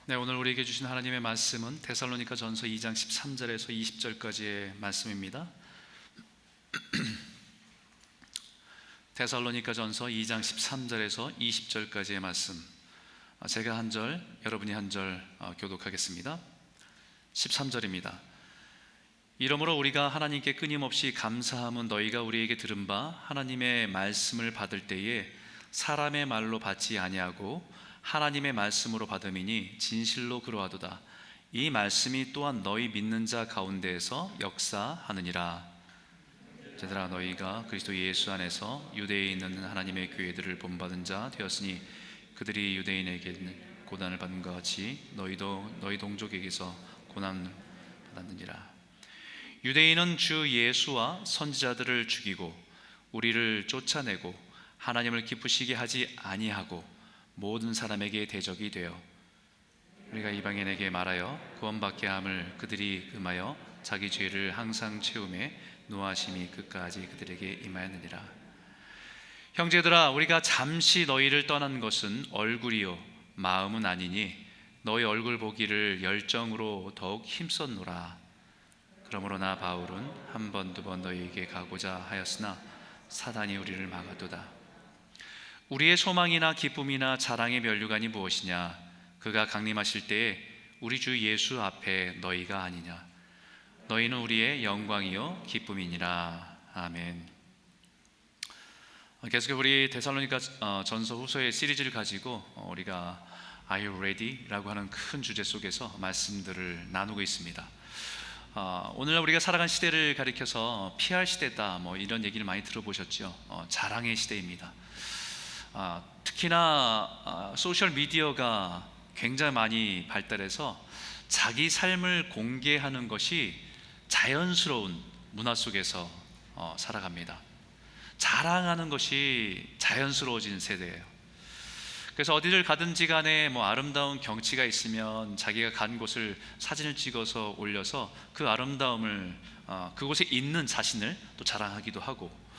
네, 오늘 우리에게 주신 하나님의 말씀은 데살로니가 전서 2장 13절에서 20절까지의 말씀입니다. 데살로니가 전서 2장 13절에서 20절까지의 말씀, 제가 한 절, 여러분이 한 절 교독하겠습니다. 13절입니다. 이러므로 우리가 하나님께 끊임없이 감사함은 너희가 우리에게 들은 바 하나님의 말씀을 받을 때에 사람의 말로 받지 아니하고 하나님의 말씀으로 받음이니 진실로 그러하도다. 이 말씀이 또한 너희 믿는 자 가운데에서 역사하느니라. 얘들아, 너희가 그리스도 예수 안에서 유대에 있는 하나님의 교회들을 본받은 자 되었으니 그들이 유대인에게 고난을 받는 것 같이 너희도 너희 동족에게서 고난을 받았느니라. 유대인은 주 예수와 선지자들을 죽이고 우리를 쫓아내고 하나님을 기쁘시게 하지 아니하고 모든 사람에게 대적이 되어 우리가 이방인에게 말하여 구원받게 함을 그들이 금하여 자기 죄를 항상 채우매 노하심이 끝까지 그들에게 임하였느니라. 형제들아, 우리가 잠시 너희를 떠난 것은 얼굴이요 마음은 아니니 너희 얼굴 보기를 열정으로 더욱 힘썼노라. 그러므로 나 바울은 한 번 두 번 너희에게 가고자 하였으나 사단이 우리를 막아도다. 우리의 소망이나 기쁨이나 자랑의 면류관이 무엇이냐? 그가 강림하실 때에 우리 주 예수 앞에 너희가 아니냐? 너희는 우리의 영광이요 기쁨이니라. 아멘. 계속해서 우리 데살로니가 전서 후서의 시리즈를 가지고 우리가 Are you ready? 라고 하는 큰 주제 속에서 말씀들을 나누고 있습니다. 오늘날 우리가 살아간 시대를 가리켜서 PR 시대다 이런 얘기를 많이 들어보셨죠. 자랑의 시대입니다. 특히나 소셜 미디어가 굉장히 많이 발달해서 자기 삶을 공개하는 것이 자연스러운 문화 속에서 살아갑니다. 자랑하는 것이 자연스러워진 세대예요. 그래서 어디를 가든지 간에 아름다운 경치가 있으면 자기가 간 곳을 사진을 찍어서 올려서 그 아름다움을 그곳에 있는 자신을 또 자랑하기도 하고,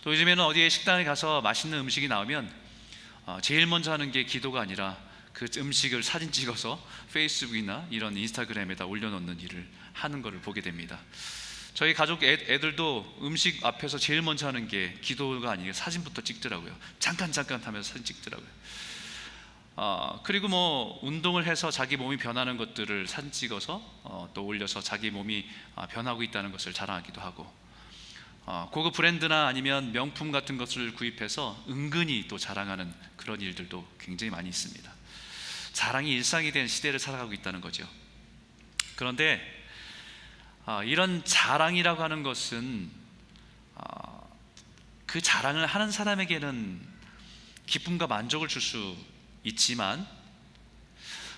또 요즘에는 어디에 식당에 가서 맛있는 음식이 나오면 제일 먼저 하는 게 기도가 아니라 그 음식을 사진 찍어서 페이스북이나 이런 인스타그램에다 올려놓는 일을 하는 것을 보게 됩니다. 저희 가족 애들도 음식 앞에서 제일 먼저 하는 게 기도가 아니라 사진부터 찍더라고요. 잠깐 하면서 사진 찍더라고요. 그리고 운동을 해서 자기 몸이 변하는 것들을 사진 찍어서 또 올려서 자기 몸이 변하고 있다는 것을 자랑하기도 하고, 고급 브랜드나 아니면 명품 같은 것을 구입해서 은근히 또 자랑하는 그런 일들도 굉장히 많이 있습니다. 자랑이 일상이 된 시대를 살아가고 있다는 거죠. 그런데 이런 자랑이라고 하는 것은 그 자랑을 하는 사람에게는 기쁨과 만족을 줄 수 있지만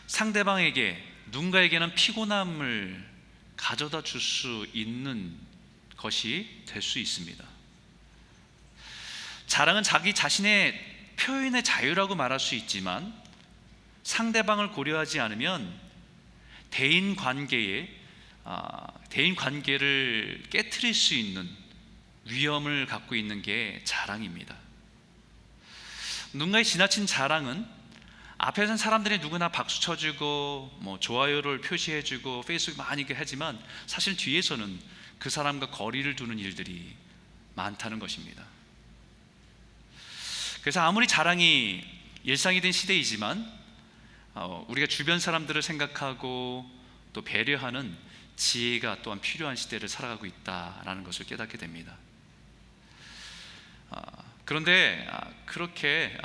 상대방에게, 누군가에게는 피곤함을 가져다 줄 수 있는 것이 될 수 있습니다. 자랑은 자기 자신의 표현의 자유라고 말할 수 있지만 상대방을 고려하지 않으면 대인 관계를 깨트릴 수 있는 위험을 갖고 있는 게 자랑입니다. 누군가의 지나친 자랑은 앞에서는 사람들이 누구나 박수 쳐주고 좋아요를 표시해주고 페이스북 많이 하지만 사실 뒤에서는 그 사람과 거리를 두는 일들이 많다는 것입니다. 그래서 아무리 자랑이 일상이 된 시대이지만 우리가 주변 사람들을 생각하고 또 배려하는 지혜가 또한 필요한 시대를 살아가고 있다는 것을 깨닫게 됩니다. 그런데 그렇게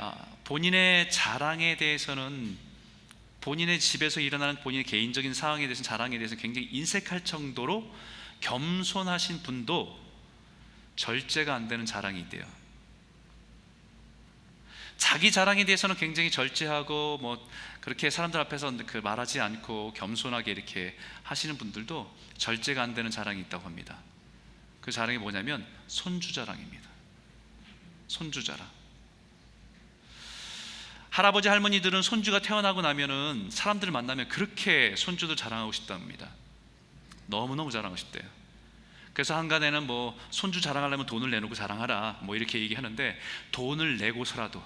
본인의 자랑에 대해서는, 본인의 집에서 일어나는 본인의 개인적인 상황에 대해서 자랑에 대해서 굉장히 인색할 정도로 겸손하신 분도 절제가 안 되는 자랑이 있대요. 자기 자랑에 대해서는 굉장히 절제하고 그렇게 사람들 앞에서 말하지 않고 겸손하게 이렇게 하시는 분들도 절제가 안 되는 자랑이 있다고 합니다. 그 자랑이 뭐냐면 손주자랑입니다. 손주자랑. 할아버지 할머니들은 손주가 태어나고 나면은 사람들을 만나면 그렇게 손주들 자랑하고 싶답니다. 너무너무 자랑하고 싶대요. 그래서 한간에는 손주 자랑하려면 돈을 내놓고 자랑하라 이렇게 얘기하는데, 돈을 내고서라도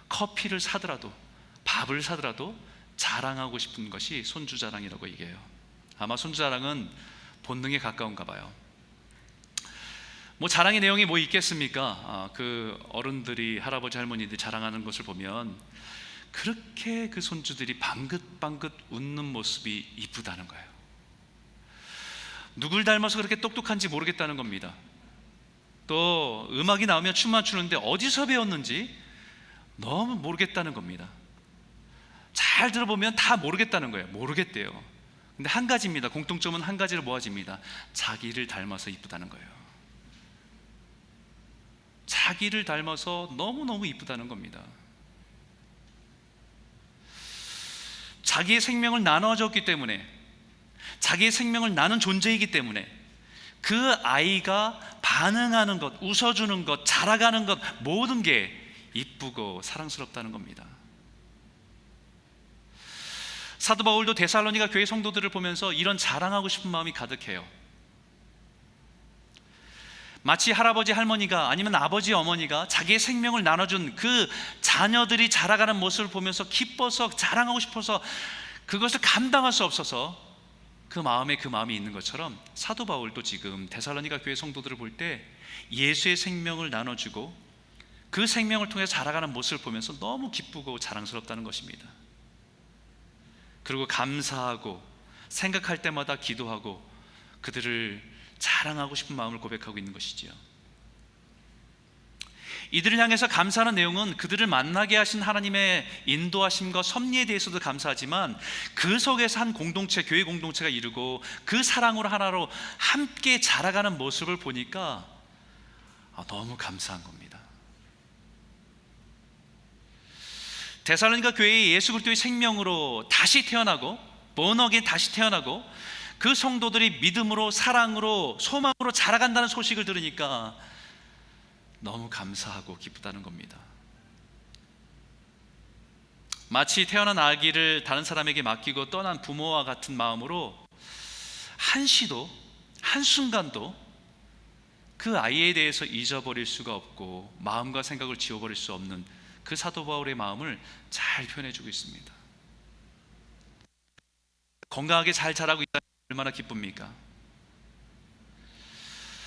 커피를 사더라도 밥을 사더라도 자랑하고 싶은 것이 손주자랑이라고 얘기해요. 아마 손주자랑은 본능에 가까운가 봐요. 뭐 자랑의 내용이 뭐 있겠습니까? 그 어른들이, 할아버지 할머니들이 자랑하는 것을 보면 그렇게 그 손주들이 방긋방긋 웃는 모습이 이쁘다는 거예요. 누굴 닮아서 그렇게 똑똑한지 모르겠다는 겁니다. 또 음악이 나오면 춤만 추는데 어디서 배웠는지 너무 모르겠다는 겁니다. 잘 들어보면 다 모르겠다는 거예요. 모르겠대요. 근데 한 가지입니다. 공통점은 한 가지로 모아집니다. 자기를 닮아서 이쁘다는 거예요. 자기를 닮아서 너무너무 이쁘다는 겁니다. 자기의 생명을 나눠줬기 때문에, 자기의 생명을 나눈 존재이기 때문에 그 아이가 반응하는 것, 웃어주는 것, 자라가는 것, 모든 게 이쁘고 사랑스럽다는 겁니다. 사도 바울도 데살로니가 교회 성도들을 보면서 이런 자랑하고 싶은 마음이 가득해요. 마치 할아버지 할머니가, 아니면 아버지 어머니가 자기의 생명을 나눠준 그 자녀들이 자라가는 모습을 보면서 기뻐서 자랑하고 싶어서 그것을 감당할 수 없어서 그 마음이 있는 것처럼, 사도 바울도 지금 데살로니가 교회 성도들을 볼 때 예수의 생명을 나눠주고 그 생명을 통해서 자라가는 모습을 보면서 너무 기쁘고 자랑스럽다는 것입니다. 그리고 감사하고 생각할 때마다 기도하고 그들을 자랑하고 싶은 마음을 고백하고 있는 것이지요. 이들을 향해서 감사하는 내용은 그들을 만나게 하신 하나님의 인도하심과 섭리에 대해서도 감사하지만 그 속에서 한 공동체, 교회 공동체가 이루고 그 사랑으로 하나로 함께 자라가는 모습을 보니까 너무 감사한 겁니다. 데살로니가 교회의 예수 그리스도의 생명으로 다시 태어나고, 본어게 다시 태어나고 그 성도들이 믿음으로, 사랑으로, 소망으로 자라간다는 소식을 들으니까 너무 감사하고 기쁘다는 겁니다. 마치 태어난 아기를 다른 사람에게 맡기고 떠난 부모와 같은 마음으로 한시도, 한순간도 그 아이에 대해서 잊어버릴 수가 없고 마음과 생각을 지워버릴 수 없는 그 사도 바울의 마음을 잘 표현해주고 있습니다. 건강하게 잘 자라고 있다는 얼마나 기쁩니까?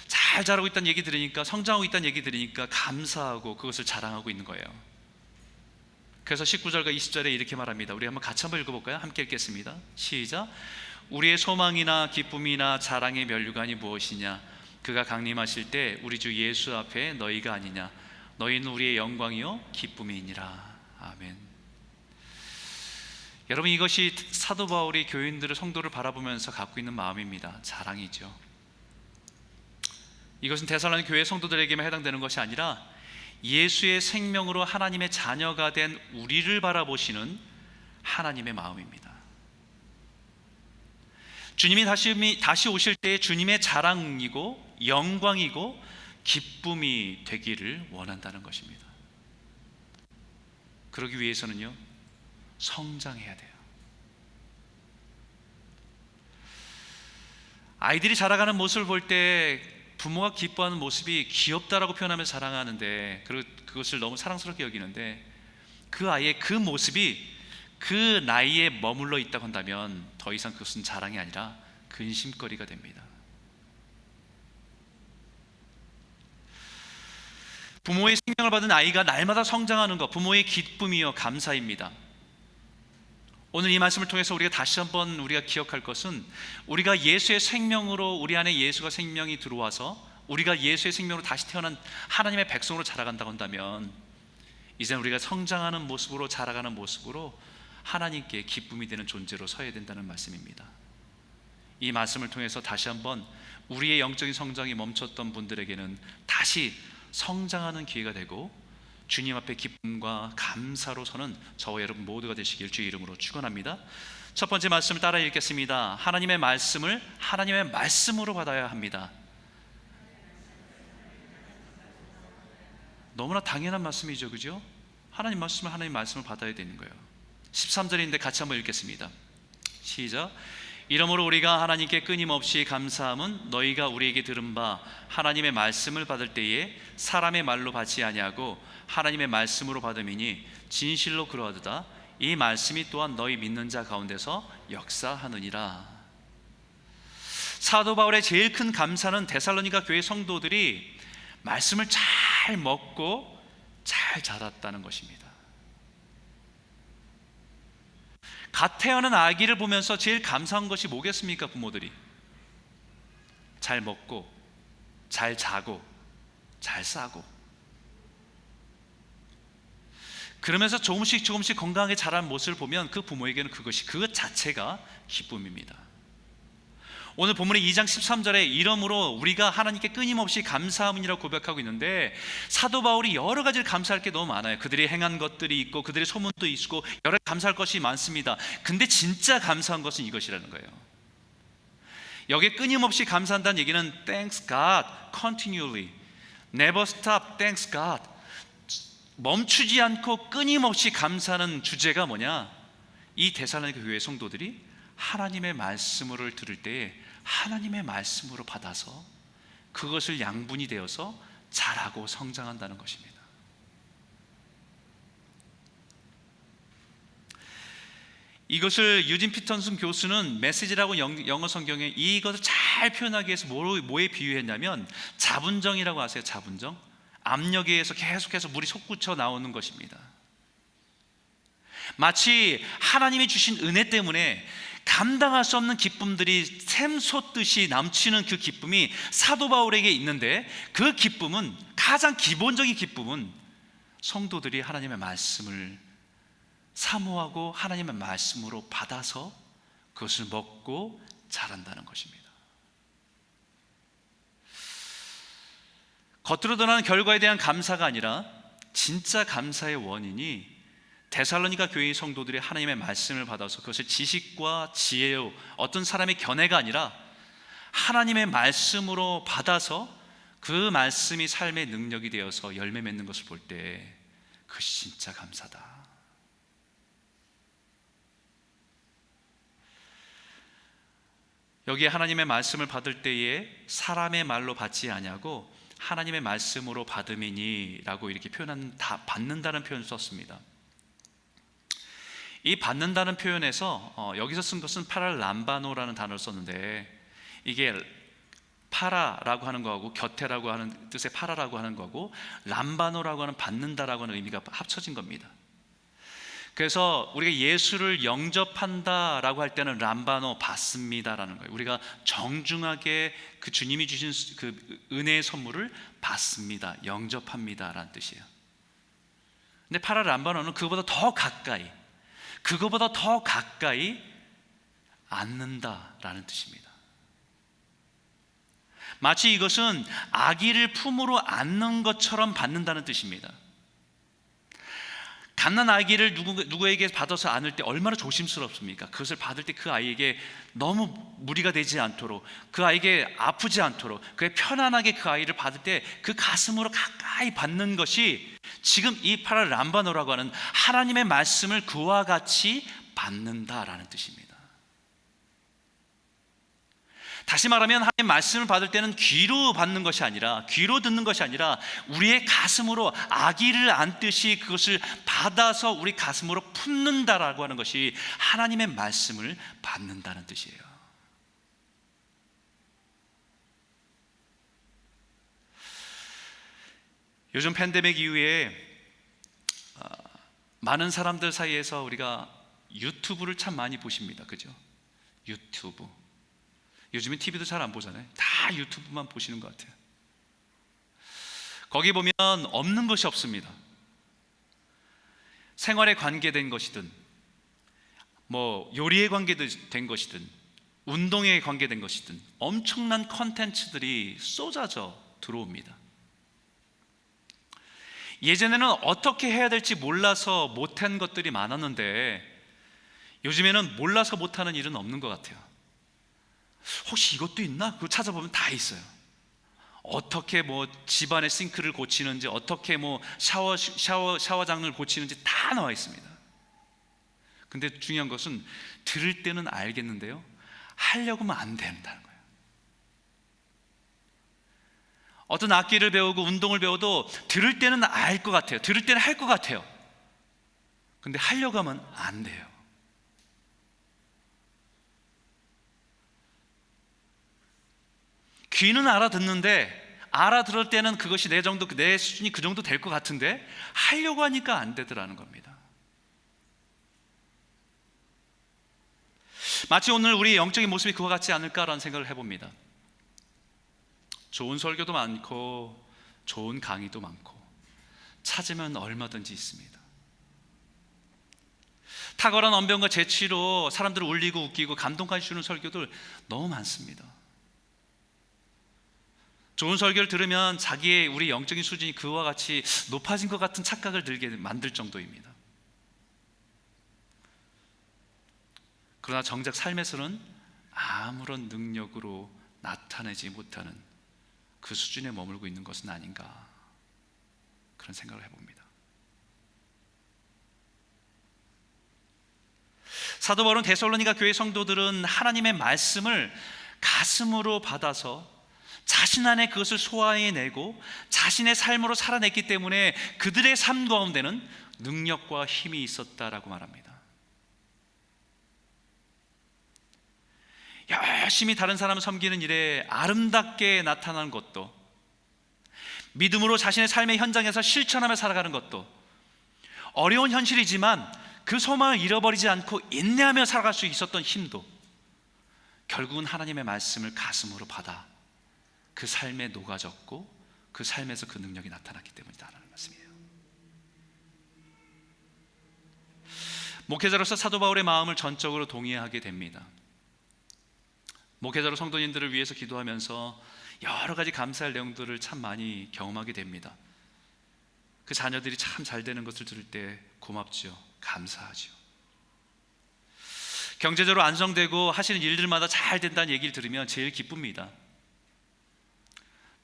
잘 자라고 있다는 얘기 들으니까, 성장하고 있다는 얘기 들으니까 감사하고 그것을 자랑하고 있는 거예요. 그래서 19절과 20절에 이렇게 말합니다. 우리 한번 같이 한번 읽어볼까요? 함께 읽겠습니다. 시작. 우리의 소망이나 기쁨이나 자랑의 면류관이 무엇이냐? 그가 강림하실 때 우리 주 예수 앞에 너희가 아니냐? 너희는 우리의 영광이요 기쁨이니라. 아멘. 여러분, 이것이 사도 바울이 교인들을, 성도를 바라보면서 갖고 있는 마음입니다. 자랑이죠. 이것은 데살로니가 교회 성도들에게만 해당되는 것이 아니라 예수의 생명으로 하나님의 자녀가 된 우리를 바라보시는 하나님의 마음입니다. 주님이 다시 오실 때 주님의 자랑이고 영광이고 기쁨이 되기를 원한다는 것입니다. 그러기 위해서는요, 성장해야 돼요. 아이들이 자라가는 모습을 볼 때 부모가 기뻐하는 모습이 귀엽다라고 표현하면서 자랑하는데, 그리고 그것을 너무 사랑스럽게 여기는데, 그 아이의 그 모습이 그 나이에 머물러 있다고 한다면 더 이상 그것은 자랑이 아니라 근심거리가 됩니다. 부모의 생명을 받은 아이가 날마다 성장하는 것, 부모의 기쁨이요 감사입니다. 오늘 이 말씀을 통해서 우리가 다시 한번 우리가 기억할 것은, 우리가 예수의 생명으로, 우리 안에 예수가 생명이 들어와서 우리가 예수의 생명으로 다시 태어난 하나님의 백성으로 자라간다고 한다면 이제 우리가 성장하는 모습으로, 자라가는 모습으로 하나님께 기쁨이 되는 존재로 서야 된다는 말씀입니다. 이 말씀을 통해서 다시 한번 우리의 영적인 성장이 멈췄던 분들에게는 다시 성장하는 기회가 되고 주님 앞에 기쁨과 감사로 서는 저와 여러분 모두가 되시길 주의 이름으로 축원합니다. 첫 번째 말씀을 따라 읽겠습니다. 하나님의 말씀을 하나님의 말씀으로 받아야 합니다. 너무나 당연한 말씀이죠, 그죠? 하나님 말씀을 받아야 되는 거예요. 13절인데 같이 한번 읽겠습니다. 시작. 이러므로 우리가 하나님께 끊임없이 감사함은 너희가 우리에게 들은 바 하나님의 말씀을 받을 때에 사람의 말로 받지 아니하고 하나님의 말씀으로 받음이니 진실로 그러하도다. 이 말씀이 또한 너희 믿는 자 가운데서 역사하느니라. 사도 바울의 제일 큰 감사는 데살로니가 교회 성도들이 말씀을 잘 먹고 잘 자랐다는 것입니다. 갓 태어난 아기를 보면서 제일 감사한 것이 뭐겠습니까? 부모들이 잘 먹고 잘 자고 잘 싸고, 그러면서 조금씩 건강하게 자란 모습을 보면 그 부모에게는 그것 자체가 기쁨입니다. 오늘 본문의 2장 13절에 이러므로 우리가 하나님께 끊임없이 감사함이라고 고백하고 있는데, 사도 바울이 여러 가지를 감사할 게 너무 많아요. 그들이 행한 것들이 있고 그들의 소문도 있고 여러 감사할 것이 많습니다. 근데 진짜 감사한 것은 이것이라는 거예요. 여기에 끊임없이 감사한다는 얘기는 Thanks God continually, Never stop, thanks God. 멈추지 않고 끊임없이 감사하는 주제가 뭐냐? 이 데살로니가 교회 성도들이 하나님의 말씀을 들을 때에 하나님의 말씀으로 받아서 그것을 양분이 되어서 자라고 성장한다는 것입니다. 이것을 유진 피터슨 교수는 메시지라고 영어 성경에 이것을 잘 표현하기 위해서 뭐에 비유했냐면 자분정이라고 아세요? 자분정? 압력에 의해서 계속해서 물이 솟구쳐 나오는 것입니다. 마치 하나님이 주신 은혜 때문에 감당할 수 없는 기쁨들이 샘솟듯이 넘치는 그 기쁨이 사도 바울에게 있는데, 그 기쁨은, 가장 기본적인 기쁨은 성도들이 하나님의 말씀을 사모하고 하나님의 말씀으로 받아서 그것을 먹고 자란다는 것입니다. 겉으로 드러나는 결과에 대한 감사가 아니라 진짜 감사의 원인이 데살로니가 교회의 성도들이 하나님의 말씀을 받아서 그것을 지식과 지혜로, 어떤 사람의 견해가 아니라 하나님의 말씀으로 받아서 그 말씀이 삶의 능력이 되어서 열매 맺는 것을 볼 때 그것이 진짜 감사다. 여기에 하나님의 말씀을 받을 때에 사람의 말로 받지 아니하고 하나님의 말씀으로 받음이니 라고 이렇게 받는다는 표현을 썼습니다. 이 받는다는 표현에서 여기서 쓴 것은 파랄람바노라는 단어를 썼는데, 이게 파라라고 하는 거하고 곁에라고 하는 뜻의 파라라고 하는 거고 람바노라고 하는 받는다라고 하는 의미가 합쳐진 겁니다. 그래서 우리가 예수를 영접한다라고 할 때는 람바노, 받습니다라는 거예요. 우리가 정중하게 그 주님이 주신 그 은혜의 선물을 받습니다, 영접합니다라는 뜻이에요. 근데 파라 람바노는 그거보다 더 가까이, 그거보다 더 가까이 안는다라는 뜻입니다. 마치 이것은 아기를 품으로 안는 것처럼 받는다는 뜻입니다. 갓난 아기를 누구에게 받아서 안을 때 얼마나 조심스럽습니까? 그것을 받을 때 그 아이에게 너무 무리가 되지 않도록, 그 아이에게 아프지 않도록, 그게 편안하게 그 아이를 받을 때 그 가슴으로 가까이 받는 것이 지금 이 파라 람바노라고 하는 하나님의 말씀을 그와 같이 받는다라는 뜻입니다. 다시 말하면 하나님의 말씀을 받을 때는 귀로 받는 것이 아니라, 귀로 듣는 것이 아니라 우리의 가슴으로 아기를 안듯이 그것을 받아서 우리 가슴으로 품는다라고 하는 것이 하나님의 말씀을 받는다는 뜻이에요. 요즘 팬데믹 이후에 많은 사람들 사이에서 우리가 유튜브를 참 많이 보십니다. 그죠? 유튜브. 요즘엔 TV도 잘 안 보잖아요. 다 유튜브만 보시는 것 같아요. 거기 보면 없는 것이 없습니다. 생활에 관계된 것이든, 뭐 요리에 관계된 것이든, 운동에 관계된 것이든 엄청난 컨텐츠들이 쏟아져 들어옵니다. 예전에는 어떻게 해야 될지 몰라서 못한 것들이 많았는데 요즘에는 몰라서 못하는 일은 없는 것 같아요. 혹시 이것도 있나? 그거 찾아보면 다 있어요. 어떻게 뭐 집안의 싱크를 고치는지, 어떻게 뭐 샤워장을 고치는지 다 나와 있습니다. 근데 중요한 것은 들을 때는 알겠는데요, 하려고 하면 안 된다는 거예요. 어떤 악기를 배우고 운동을 배워도 들을 때는 알 것 같아요. 들을 때는 할 것 같아요. 근데 하려고 하면 안 돼요. 귀는 알아듣는데, 알아들을 때는 그것이 내 수준이 그 정도 될 것 같은데 하려고 하니까 안 되더라는 겁니다. 마치 오늘 우리의 영적인 모습이 그와 같지 않을까라는 생각을 해봅니다. 좋은 설교도 많고 좋은 강의도 많고 찾으면 얼마든지 있습니다. 탁월한 언변과 재치로 사람들을 울리고 웃기고 감동까지 주는 설교들 너무 많습니다. 좋은 설교를 들으면 자기의 우리 영적인 수준이 그와 같이 높아진 것 같은 착각을 들게 만들 정도입니다. 그러나 정작 삶에서는 아무런 능력으로 나타내지 못하는 그 수준에 머물고 있는 것은 아닌가, 그런 생각을 해봅니다. 사도 바울은 데살로니가 교회 성도들은 하나님의 말씀을 가슴으로 받아서 자신 안에 그것을 소화해내고 자신의 삶으로 살아냈기 때문에 그들의 삶 가운데는 능력과 힘이 있었다라고 말합니다. 열심히 다른 사람을 섬기는 일에 아름답게 나타나는 것도, 믿음으로 자신의 삶의 현장에서 실천하며 살아가는 것도 어려운 현실이지만 그 소망을 잃어버리지 않고 인내하며 살아갈 수 있었던 힘도 결국은 하나님의 말씀을 가슴으로 받아 그 삶에 녹아졌고 그 삶에서 그 능력이 나타났기 때문이다라는 말씀이에요. 목회자로서 사도 바울의 마음을 전적으로 동의하게 됩니다. 목회자로 성도님들을 위해서 기도하면서 여러 가지 감사할 내용들을 참 많이 경험하게 됩니다. 그 자녀들이 참 잘 되는 것을 들을 때 고맙지요. 감사하지요. 경제적으로 안정되고 하시는 일들마다 잘 된다는 얘기를 들으면 제일 기쁩니다.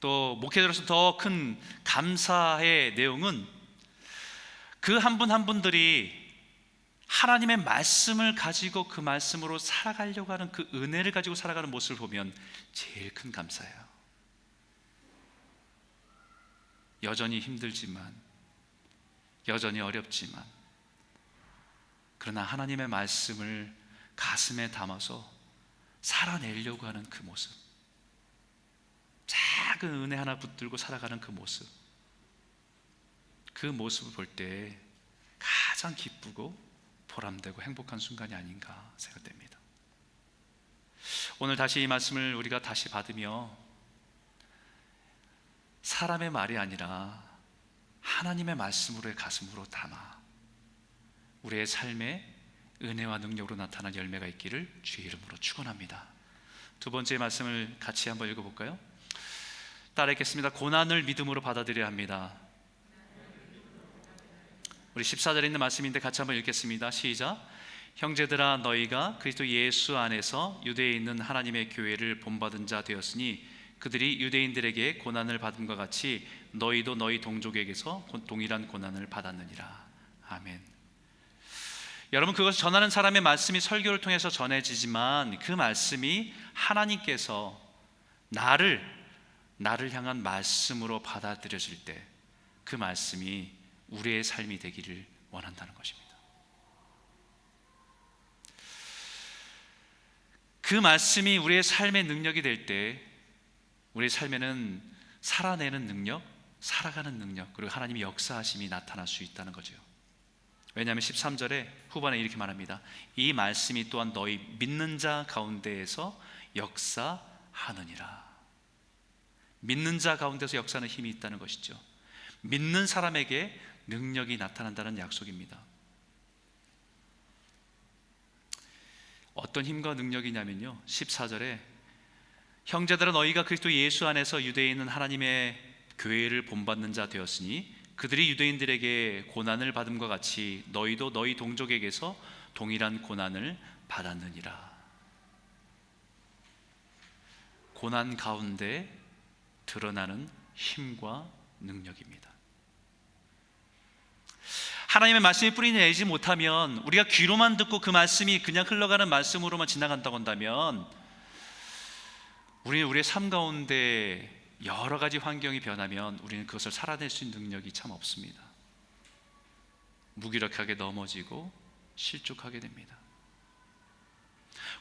또 목회자로서 더 큰 감사의 내용은 그 한 분 한 분들이 하나님의 말씀을 가지고 그 말씀으로 살아가려고 하는 그 은혜를 가지고 살아가는 모습을 보면 제일 큰 감사예요. 여전히 힘들지만, 여전히 어렵지만, 그러나 하나님의 말씀을 가슴에 담아서 살아내려고 하는 그 모습, 작은 은혜 하나 붙들고 살아가는 그 모습, 그 모습을 볼 때 가장 기쁘고 보람되고 행복한 순간이 아닌가 생각됩니다. 오늘 다시 이 말씀을 우리가 다시 받으며 사람의 말이 아니라 하나님의 말씀으로의 가슴으로 담아 우리의 삶에 은혜와 능력으로 나타난 열매가 있기를 주의 이름으로 축원합니다. 두 번째 말씀을 같이 한번 읽어볼까요? 따라 읽겠습니다. 고난을 믿음으로 받아들여야 합니다. 우리 14절에 있는 말씀인데 같이 한번 읽겠습니다. 시작. 형제들아, 너희가 그리스도 예수 안에서 유대에 있는 하나님의 교회를 본받은 자 되었으니 그들이 유대인들에게 고난을 받음과 같이 너희도 너희 동족에게서 동일한 고난을 받았느니라. 아멘. 여러분, 그것을 전하는 사람의 말씀이 설교를 통해서 전해지지만 그 말씀이 하나님께서 나를 향한 말씀으로 받아들여질 때 그 말씀이 우리의 삶이 되기를 원한다는 것입니다. 그 말씀이 우리의 삶의 능력이 될 때 우리의 삶에는 살아내는 능력, 살아가는 능력, 그리고 하나님의 역사하심이 나타날 수 있다는 거죠. 왜냐하면 13절에 후반에 이렇게 말합니다. 이 말씀이 또한 너희 믿는 자 가운데에서 역사하느니라. 믿는 자 가운데서 역사하는 힘이 있다는 것이죠. 믿는 사람에게 능력이 나타난다는 약속입니다. 어떤 힘과 능력이냐면요, 14절에 형제들아, 너희가 그리스도 예수 안에서 유대에 있는 하나님의 교회를 본받는 자 되었으니 그들이 유대인들에게 고난을 받음과 같이 너희도 너희 동족에게서 동일한 고난을 받았느니라. 고난 가운데 드러나는 힘과 능력입니다. 하나님의 말씀이 뿌리 내지 못하면, 우리가 귀로만 듣고 그 말씀이 그냥 흘러가는 말씀으로만 지나간다고 한다면 우리는 우리의 삶 가운데 여러 가지 환경이 변하면 우리는 그것을 살아낼 수 있는 능력이 참 없습니다. 무기력하게 넘어지고 실족하게 됩니다.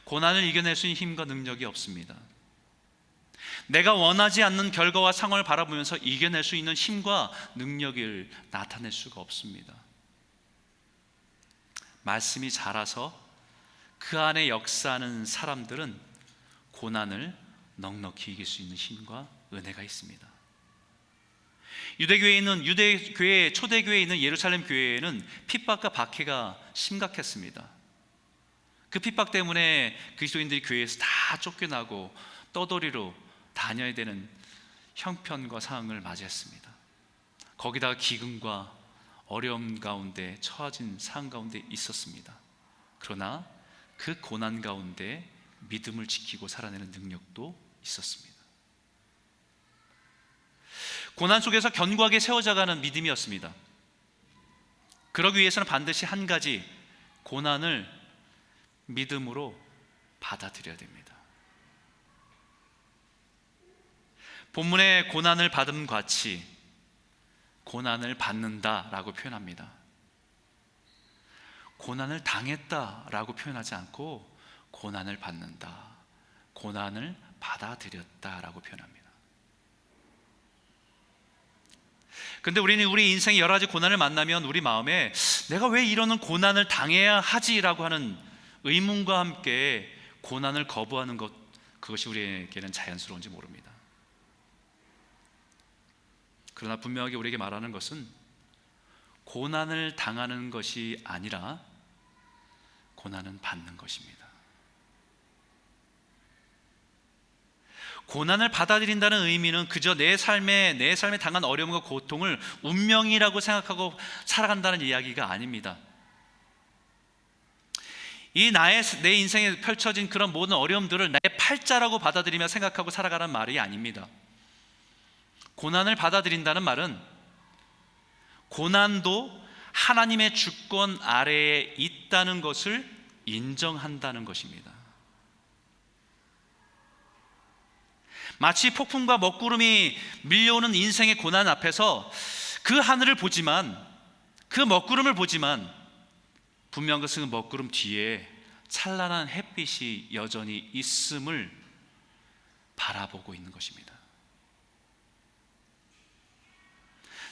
고난을 이겨낼 수 있는 힘과 능력이 없습니다. 내가 원하지 않는 결과와 상황을 바라보면서 이겨낼 수 있는 힘과 능력을 나타낼 수가 없습니다. 말씀이 자라서 그 안에 역사하는 사람들은 고난을 넉넉히 이길 수 있는 힘과 은혜가 있습니다. 초대교회에 있는 예루살렘 교회에는 핍박과 박해가 심각했습니다. 그 핍박 때문에 그리스도인들이 교회에서 다 쫓겨나고 떠돌이로 다녀야 되는 형편과 상황을 맞이했습니다. 거기다가 기근과 어려움 가운데 처해진 상황 가운데 있었습니다. 그러나 그 고난 가운데 믿음을 지키고 살아내는 능력도 있었습니다. 고난 속에서 견고하게 세워져가는 믿음이었습니다. 그러기 위해서는 반드시 한 가지, 고난을 믿음으로 받아들여야 됩니다. 본문의 고난을 받음 같이 고난을 받는다라고 표현합니다. 고난을 당했다라고 표현하지 않고 고난을 받는다, 고난을 받아들였다라고 표현합니다. 근데 우리는 우리 인생의 여러 가지 고난을 만나면 우리 마음에 내가 왜 이러는 고난을 당해야 하지라고 하는 의문과 함께 고난을 거부하는 것, 그것이 우리에게는 자연스러운지 모릅니다. 그러나 분명하게 우리에게 말하는 것은 고난을 당하는 것이 아니라 고난은 받는 것입니다. 고난을 받아들인다는 의미는 그저 내 삶에 당한 어려움과 고통을 운명이라고 생각하고 살아간다는 이야기가 아닙니다. 내 인생에 펼쳐진 그런 모든 어려움들을 나의 팔자라고 받아들이며 생각하고 살아가는 말이 아닙니다. 고난을 받아들인다는 말은 고난도 하나님의 주권 아래에 있다는 것을 인정한다는 것입니다. 마치 폭풍과 먹구름이 밀려오는 인생의 고난 앞에서 그 하늘을 보지만, 그 먹구름을 보지만 분명한 것은 그 먹구름 뒤에 찬란한 햇빛이 여전히 있음을 바라보고 있는 것입니다.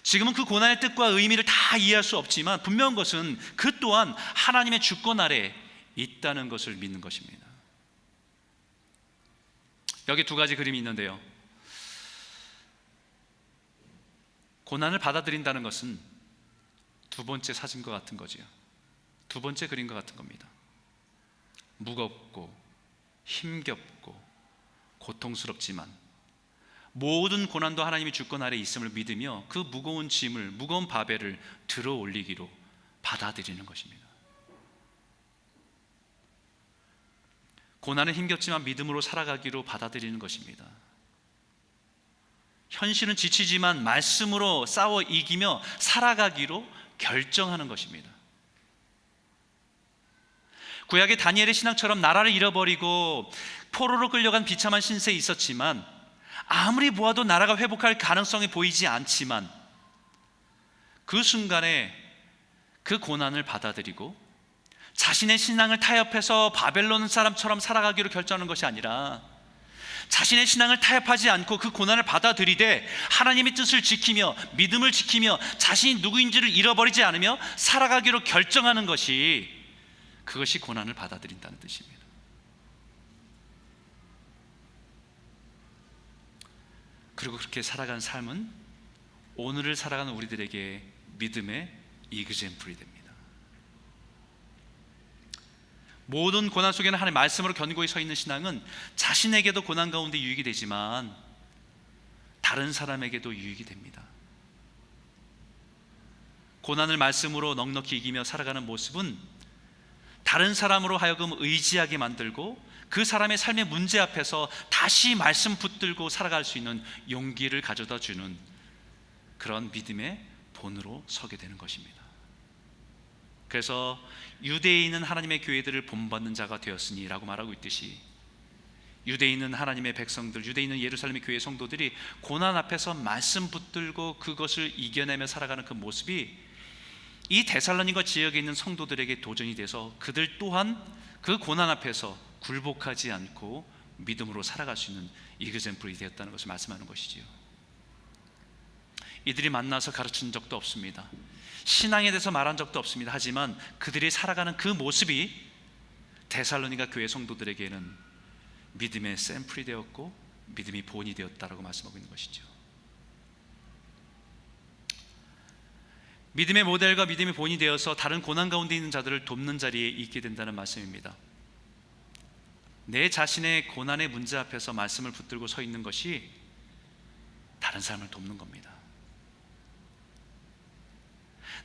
지금은 그 고난의 뜻과 의미를 다 이해할 수 없지만 분명한 것은 그 또한 하나님의 주권 아래 있다는 것을 믿는 것입니다. 여기 두 가지 그림이 있는데요, 고난을 받아들인다는 것은 두 번째 사진과 같은 거지요. 두 번째 그림과 같은 겁니다. 무겁고 힘겹고 고통스럽지만 모든 고난도 하나님의 주권 아래 있음을 믿으며 그 무거운 짐을, 무거운 바벨을 들어 올리기로 받아들이는 것입니다. 고난은 힘겹지만 믿음으로 살아가기로 받아들이는 것입니다. 현실은 지치지만 말씀으로 싸워 이기며 살아가기로 결정하는 것입니다. 구약의 다니엘의 신앙처럼 나라를 잃어버리고 포로로 끌려간 비참한 신세에 있었지만 아무리 보아도 나라가 회복할 가능성이 보이지 않지만 그 순간에 그 고난을 받아들이고 자신의 신앙을 타협해서 바벨론 사람처럼 살아가기로 결정하는 것이 아니라 자신의 신앙을 타협하지 않고 그 고난을 받아들이되 하나님의 뜻을 지키며 믿음을 지키며 자신이 누구인지를 잃어버리지 않으며 살아가기로 결정하는 것이, 그것이 고난을 받아들인다는 뜻입니다. 그리고 그렇게 살아간 삶은 오늘을 살아가는 우리들에게 믿음의 이그젠플이 됩니다. 모든 고난 속에는 하나님의 말씀으로 견고히 서 있는 신앙은 자신에게도 고난 가운데 유익이 되지만 다른 사람에게도 유익이 됩니다. 고난을 말씀으로 넉넉히 이기며 살아가는 모습은 다른 사람으로 하여금 의지하게 만들고 그 사람의 삶의 문제 앞에서 다시 말씀 붙들고 살아갈 수 있는 용기를 가져다 주는 그런 믿음의 본으로 서게 되는 것입니다. 그래서 유대인은 하나님의 교회들을 본받는 자가 되었으니 라고 말하고 있듯이 유대인은 하나님의 백성들, 유대인은 예루살렘의 교회 성도들이 고난 앞에서 말씀 붙들고 그것을 이겨내며 살아가는 그 모습이 이 데살로니가 지역에 있는 성도들에게 도전이 돼서 그들 또한 그 고난 앞에서 굴복하지 않고 믿음으로 살아갈 수 있는 이그젬플이 되었다는 것을 말씀하는 것이지요. 이들이 만나서 가르친 적도 없습니다. 신앙에 대해서 말한 적도 없습니다. 하지만 그들이 살아가는 그 모습이 데살로니가 교회 성도들에게는 믿음의 샘플이 되었고 믿음이 본이 되었다라고 말씀하고 있는 것이죠. 믿음의 모델과 믿음의 본이 되어서 다른 고난 가운데 있는 자들을 돕는 자리에 있게 된다는 말씀입니다. 내 자신의 고난의 문제 앞에서 말씀을 붙들고 서 있는 것이 다른 사람을 돕는 겁니다.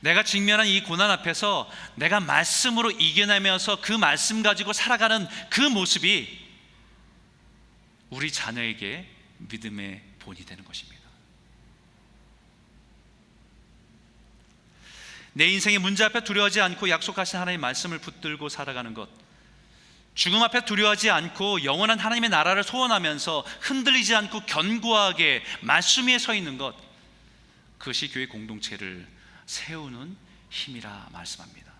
내가 직면한 이 고난 앞에서 내가 말씀으로 이겨내면서 그 말씀 가지고 살아가는 그 모습이 우리 자녀에게 믿음의 본이 되는 것입니다. 내 인생의 문제 앞에 두려워하지 않고 약속하신 하나님의 말씀을 붙들고 살아가는 것, 죽음 앞에 두려워하지 않고 영원한 하나님의 나라를 소원하면서 흔들리지 않고 견고하게 말씀 위에 서 있는 것, 그것이 교회 공동체를 세우는 힘이라 말씀합니다.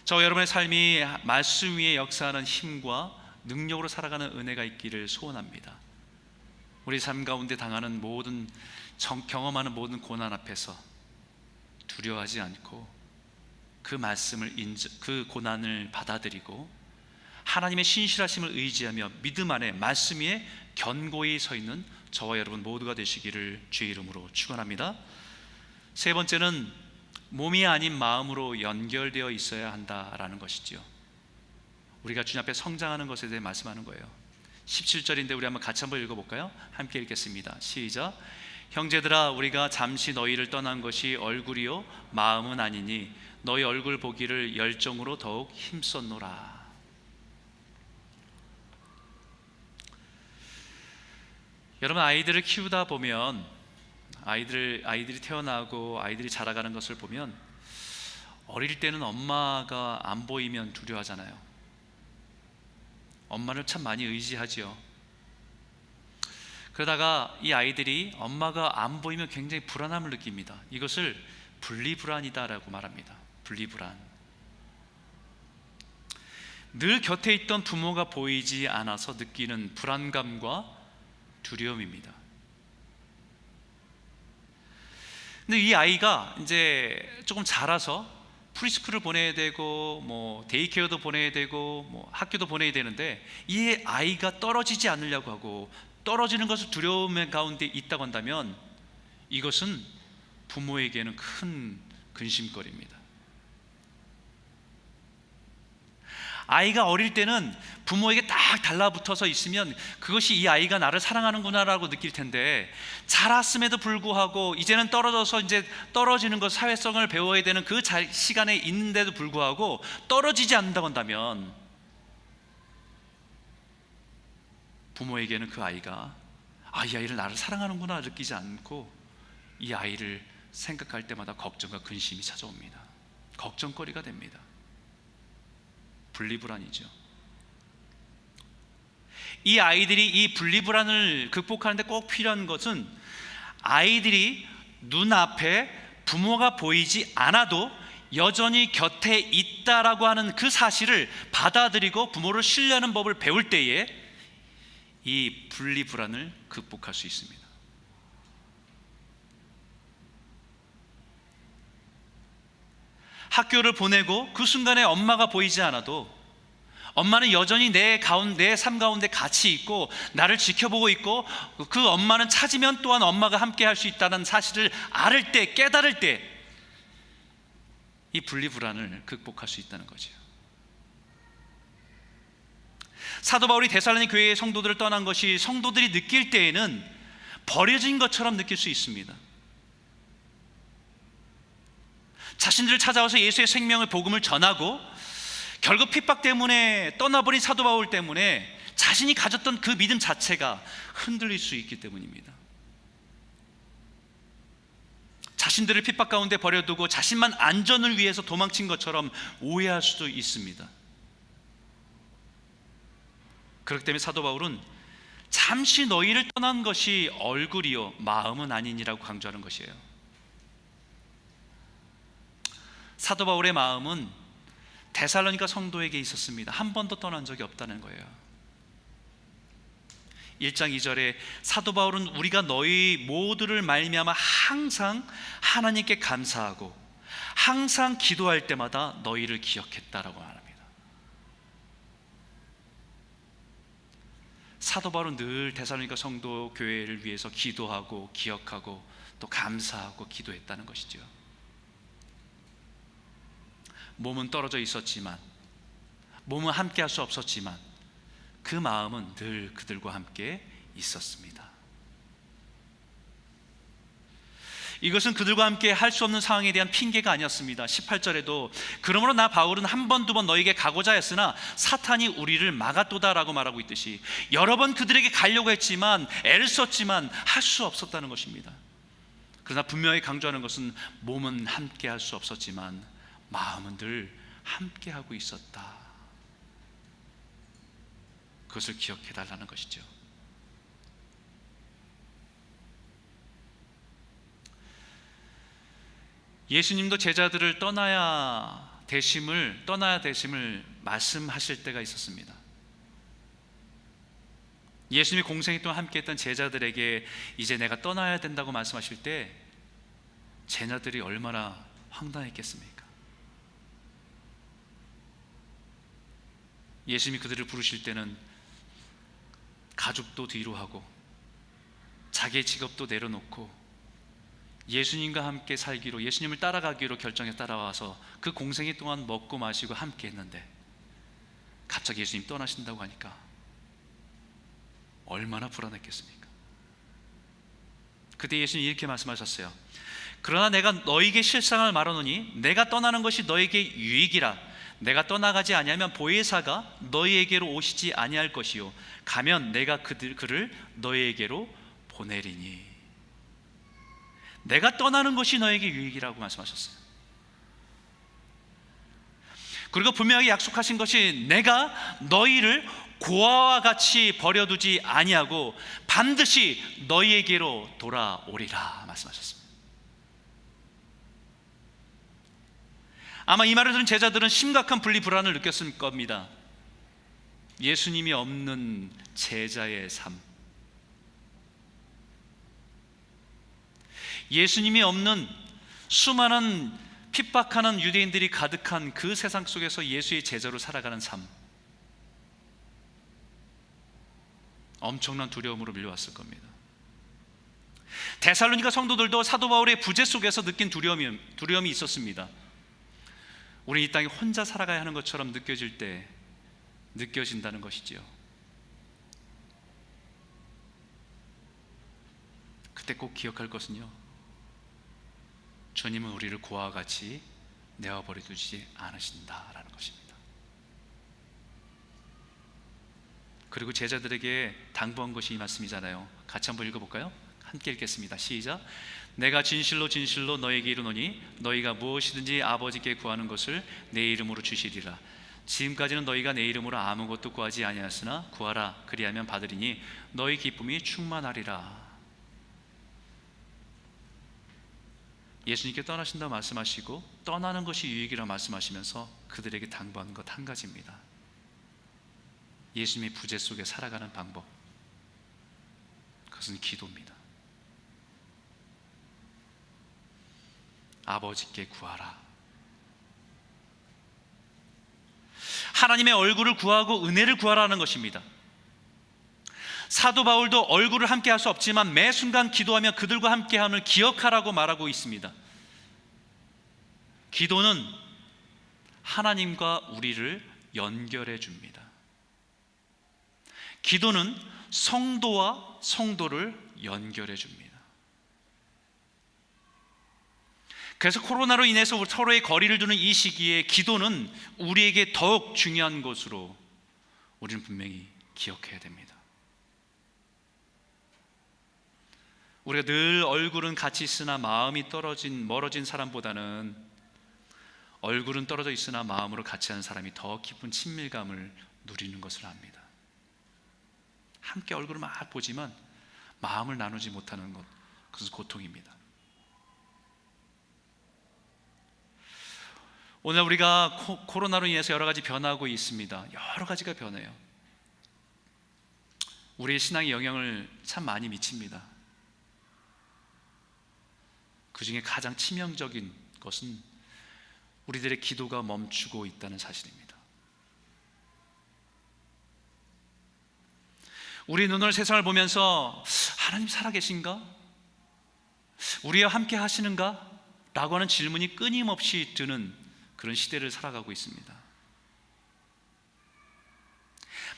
저와 여러분의 삶이 말씀 위에 역사하는 힘과 능력으로 살아가는 은혜가 있기를 소원합니다. 우리 삶 가운데 당하는 모든 경험하는 모든 고난 앞에서 두려워하지 않고 그 말씀을 그 고난을 받아들이고 하나님의 신실하심을 의지하며 믿음 안에 말씀 위에 견고히 서 있는 저와 여러분 모두가 되시기를 주의 이름으로 축원합니다. 세 번째는 몸이 아닌 마음으로 연결되어 있어야 한다라는 것이지요. 우리가 주님 앞에 성장하는 것에 대해 말씀하는 거예요. 17절인데 우리 한번 같이 한번 읽어볼까요? 함께 읽겠습니다. 시작. 형제들아, 우리가 잠시 너희를 떠난 것이 얼굴이요 마음은 아니니 너희 얼굴 보기를 열정으로 더욱 힘썼노라. 여러분, 아이들을 키우다 보면 아이들이 태어나고 아이들이 자라가는 것을 보면 어릴 때는 엄마가 안 보이면 두려워하잖아요. 엄마를 참 많이 의지하지요. 그러다가 이 아이들이 엄마가 안 보이면 굉장히 불안함을 느낍니다. 이것을 분리불안이다라고 말합니다. 분리불안. 늘 곁에 있던 부모가 보이지 않아서 느끼는 불안감과 두려움입니다. 근데 이 아이가 이제 조금 자라서 프리스쿨을 보내야 되고 데이케어도 보내야 되고 학교도 보내야 되는데 이 아이가 떨어지지 않으려고 하고 떨어지는 것을 두려움 가운데 있다고 한다면 이것은 부모에게는 큰 근심거리입니다. 아이가 어릴 때는 부모에게 딱 달라붙어서 있으면 그것이 이 아이가 나를 사랑하는구나라고 느낄 텐데, 자랐음에도 불구하고 이제는 떨어져서 이제 떨어지는 것, 사회성을 배워야 되는 그 시간에 있는데도 불구하고 떨어지지 않는다고 한다면 부모에게는 그 아이가 이 아이를 나를 사랑하는구나 느끼지 않고 이 아이를 생각할 때마다 걱정과 근심이 찾아옵니다. 걱정거리가 됩니다. 분리불안이죠. 이 아이들이 이 분리불안을 극복하는 데 꼭 필요한 것은 아이들이 눈앞에 부모가 보이지 않아도 여전히 곁에 있다라고 하는 그 사실을 받아들이고 부모를 신뢰하는 법을 배울 때에 이 분리불안을 극복할 수 있습니다. 학교를 보내고 그 순간에 엄마가 보이지 않아도 엄마는 여전히 내 삶 가운데 같이 있고 나를 지켜보고 있고, 그 엄마는 찾으면 또한 엄마가 함께 할 수 있다는 사실을 알을 때, 깨달을 때 이 분리불안을 극복할 수 있다는 거죠. 사도 바울이 데살로니 교회의 성도들을 떠난 것이 성도들이 느낄 때에는 버려진 것처럼 느낄 수 있습니다. 자신들을 찾아와서 예수의 생명의 복음을 전하고 결국 핍박 때문에 떠나버린 사도 바울 때문에 자신이 가졌던 그 믿음 자체가 흔들릴 수 있기 때문입니다. 자신들을 핍박 가운데 버려두고 자신만 안전을 위해서 도망친 것처럼 오해할 수도 있습니다. 그렇기 때문에 사도 바울은 잠시 너희를 떠난 것이 얼굴이요 마음은 아니니라고 강조하는 것이에요. 사도 바울의 마음은 데살로니가 성도에게 있었습니다. 한 번도 떠난 적이 없다는 거예요. 1장 2절에 사도 바울은 우리가 너희 모두를 말미암아 항상 하나님께 감사하고 항상 기도할 때마다 너희를 기억했다라고 말합니다. 사도 바울은 늘 데살로니가 성도 교회를 위해서 기도하고 기억하고 또 감사하고 기도했다는 것이죠. 몸은 떨어져 있었지만, 몸은 함께 할 수 없었지만 그 마음은 늘 그들과 함께 있었습니다. 이것은 그들과 함께 할 수 없는 상황에 대한 핑계가 아니었습니다. 18절에도 그러므로 나 바울은 한 번 두 번 너에게 가고자 했으나 사탄이 우리를 막았도다라고 말하고 있듯이 여러 번 그들에게 가려고 했지만 애를 썼지만 할 수 없었다는 것입니다. 그러나 분명히 강조하는 것은 몸은 함께 할 수 없었지만 마음은 늘 함께 하고 있었다. 그것을 기억해 달라는 것이죠. 예수님도 제자들을 떠나야 되심을 말씀하실 때가 있었습니다. 예수님이 공생애 동안 함께했던 제자들에게 이제 내가 떠나야 된다고 말씀하실 때 제자들이 얼마나 황당했겠습니까? 예수님이 그들을 부르실 때는 가족도 뒤로 하고 자기의 직업도 내려놓고 예수님과 함께 살기로, 예수님을 따라가기로 결정해 따라와서 그 공생애 동안 먹고 마시고 함께 했는데 갑자기 예수님 떠나신다고 하니까 얼마나 불안했겠습니까? 그때 예수님이 이렇게 말씀하셨어요. 그러나 내가 너에게 실상을 말하노니 내가 떠나는 것이 너에게 유익이라. 내가 떠나가지 아니하면 보혜사가 너희에게로 오시지 아니할 것이요 가면 내가 그를 너희에게로 보내리니. 내가 떠나는 것이 너에게 유익이라고 말씀하셨어요. 그리고 분명하게 약속하신 것이 내가 너희를 고아와 같이 버려두지 아니하고 반드시 너희에게로 돌아오리라 말씀하셨습니다. 아마 이 말을 들은 제자들은 심각한 분리불안을 느꼈을 겁니다. 예수님이 없는 제자의 삶, 예수님이 없는 수많은 핍박하는 유대인들이 가득한 그 세상 속에서 예수의 제자로 살아가는 삶, 엄청난 두려움으로 밀려왔을 겁니다. 데살로니가 성도들도 사도 바울의 부재 속에서 느낀 두려움이 있었습니다. 우리 이 땅에 혼자 살아가야 하는 것처럼 느껴진다는 것이지요. 그때 꼭 기억할 것은요, 주님은 우리를 고아와 같이 내어버려 두지 않으신다라는 것입니다. 그리고 제자들에게 당부한 것이 이 말씀이잖아요. 같이 한번 읽어볼까요? 함께 읽겠습니다. 시작. 내가 진실로 진실로 너에게 이르노니 너희가 무엇이든지 아버지께 구하는 것을 내 이름으로 주시리라. 지금까지는 너희가 내 이름으로 아무것도 구하지 아니하였으나 구하라 그리하면 받으리니 너희 기쁨이 충만하리라. 예수님께 떠나신다 말씀하시고 떠나는 것이 유익이라 말씀하시면서 그들에게 당부하는 것 한 가지입니다. 예수님의 부재 속에 살아가는 방법, 그것은 기도입니다. 아버지께 구하라. 하나님의 얼굴을 구하고 은혜를 구하라는 것입니다. 사도 바울도 얼굴을 함께 할 수 없지만 매 순간 기도하며 그들과 함께함을 기억하라고 말하고 있습니다. 기도는 하나님과 우리를 연결해 줍니다. 기도는 성도와 성도를 연결해 줍니다. 그래서 코로나로 인해서 서로의 거리를 두는 이 시기에 기도는 우리에게 더욱 중요한 것으로 우리는 분명히 기억해야 됩니다. 우리가 늘 얼굴은 같이 있으나 마음이 멀어진 사람보다는 얼굴은 떨어져 있으나 마음으로 같이 하는 사람이 더 깊은 친밀감을 누리는 것을 압니다. 함께 얼굴을 막 보지만 마음을 나누지 못하는 것, 그것은 고통입니다. 오늘 우리가 코로나로 인해서 여러 가지 변하고 있습니다. 여러 가지가 변해요. 우리의 신앙에 영향을 참 많이 미칩니다. 그 중에 가장 치명적인 것은 우리들의 기도가 멈추고 있다는 사실입니다. 우리 눈으로 세상을 보면서 하나님 살아계신가? 우리와 함께 하시는가? 라고 하는 질문이 끊임없이 드는 그런 시대를 살아가고 있습니다.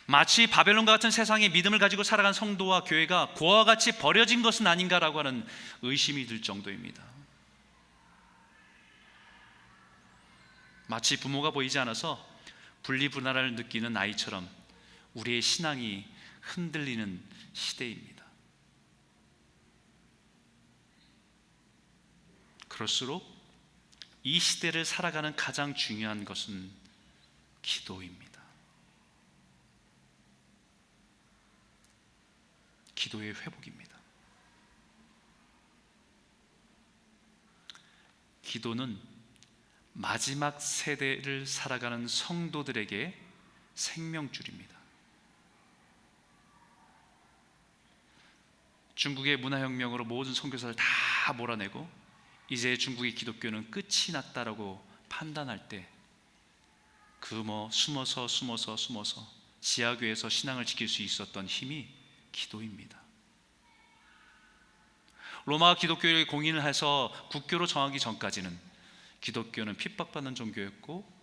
마치 바벨론과 같은 세상에 믿음을 가지고 살아간 성도와 교회가 고아와 같이 버려진 것은 아닌가라고 하는 의심이 들 정도입니다. 마치 부모가 보이지 않아서 분리분할을 느끼는 아이처럼 우리의 신앙이 흔들리는 시대입니다. 그럴수록 이 시대를 살아가는 가장 중요한 것은 기도입니다. 기도의 회복입니다. 기도는 마지막 세대를 살아가는 성도들에게 생명줄입니다. 중국의 문화혁명으로 모든 선교사를 다 몰아내고 이제 중국의 기독교는 끝이 났다라고 판단할 때 그 숨어서 지하교에서 신앙을 지킬 수 있었던 힘이 기도입니다. 로마 기독교를 공인을 해서 국교로 정하기 전까지는 기독교는 핍박받는 종교였고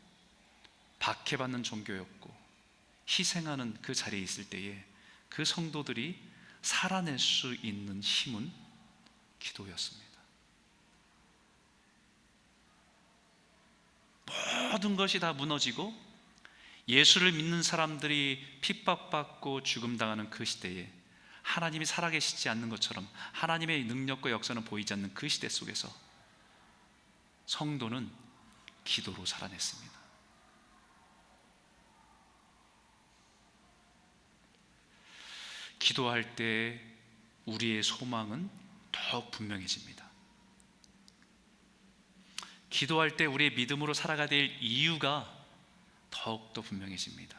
박해받는 종교였고 희생하는 그 자리에 있을 때에 그 성도들이 살아낼 수 있는 힘은 기도였습니다. 모든 것이 다 무너지고 예수를 믿는 사람들이 핍박받고 죽음당하는 그 시대에 하나님이 살아계시지 않는 것처럼 하나님의 능력과 역사는 보이지 않는 그 시대 속에서 성도는 기도로 살아냈습니다. 기도할 때 우리의 소망은 더욱 분명해집니다. 기도할 때 우리의 믿음으로 살아가야 될 이유가 더욱더 분명해집니다.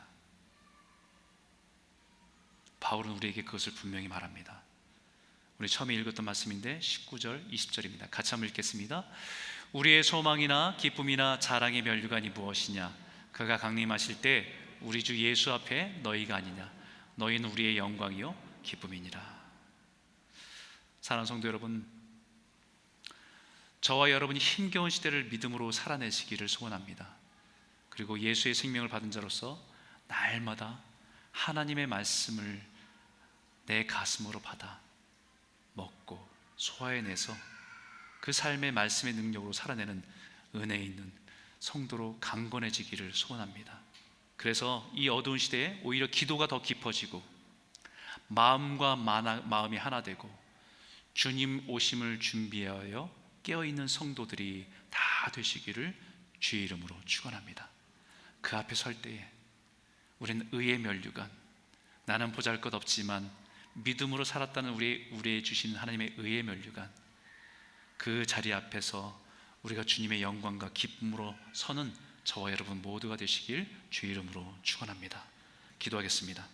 바울은 우리에게 그것을 분명히 말합니다. 우리 처음에 읽었던 말씀인데 19절, 20절입니다. 같이 한번 읽겠습니다. 우리의 소망이나 기쁨이나 자랑의 면류관이 무엇이냐? 그가 강림하실 때 우리 주 예수 앞에 너희가 아니냐? 너희는 우리의 영광이요 기쁨이니라. 사랑하는 성도 여러분, 저와 여러분이 힘겨운 시대를 믿음으로 살아내시기를 소원합니다. 그리고 예수의 생명을 받은 자로서 날마다 하나님의 말씀을 내 가슴으로 받아 먹고 소화해내서 그 삶의 말씀의 능력으로 살아내는 은혜 있는 성도로 강건해지기를 소원합니다. 그래서 이 어두운 시대에 오히려 기도가 더 깊어지고 마음과 마음이 하나 되고 주님 오심을 준비하여 깨어있는 성도들이 다 되시기를 주의 이름으로 축원합니다. 그 앞에 설 때에 우리는 의의 면류관, 나는 보잘것없지만 믿음으로 살았다는 우리의 주시는 하나님의 의의 면류관, 그 자리 앞에서 우리가 주님의 영광과 기쁨으로 서는 저와 여러분 모두가 되시길 주의 이름으로 축원합니다. 기도하겠습니다.